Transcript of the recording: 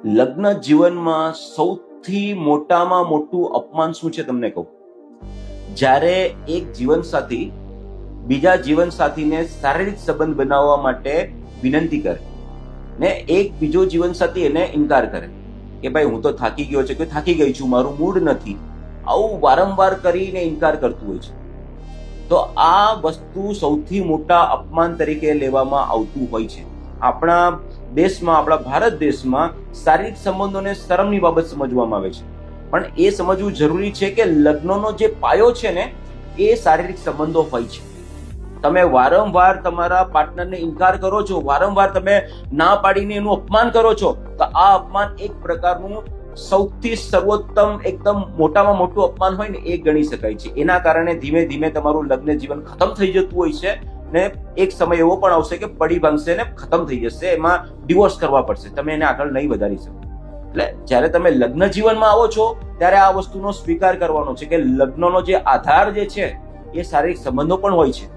લગ્ન જીવનમાં સૌથી મોટામાં મોટું અપમાન શું છે તમને કહું. જ્યારે એક જીવનસાથી બીજા જીવનસાથીને શારીરિક સંબંધ બનાવવા માટે વિનંતી કરે ને એક બીજો જીવનસાથી એને ઇનકાર કરે કે ભાઈ હું તો થાકી ગયો છે, કે થાકી ગઈ છું, મારું મૂડ નથી, આવું વારંવાર કરીને ઇનકાર કરતું હોય છે. તો આ વસ્તુ સૌથી મોટા અપમાન તરીકે લેવામાં આવતું હોય છે. આપણા દેશમાં, આપણા ભારત દેશમાં શારીરિક સંબંધોને શરમની બાબત સમજવામાં આવે છે, પણ એ સમજવું જરૂરી છે કે લગ્નનો જે પાયો છે ને એ શારીરિક સંબંધો હોય છે. તમે વારંવાર તમારા પાર્ટનરને ઇનકાર કરો છો, વારંવાર તમે ના પાડીને એનું અપમાન કરો છો, તો આ અપમાન એક પ્રકારનું સૌથી સર્વોત્તમ, એકદમ મોટામાં મોટું અપમાન હોય ને એ ગણી શકાય છે. એના કારણે ધીમે ધીમે તમારું લગ્ન જીવન ખતમ થઈ જતું હોય છે ને એક સમય એવો પણ આવશે કે પડી ભાંગશે ને ખતમ થઈ જશે, એમાં ડિવોર્સ કરવા પડશે, તમે એને આગળ નહીં વધારી શકો. એટલે જ્યારે તમે લગ્ન જીવનમાં આવો છો ત્યારે આ વસ્તુનો સ્વીકાર કરવાનો છે કે લગ્નનો જે આધાર જે છે એ શારીરિક સંબંધો પણ હોય છે.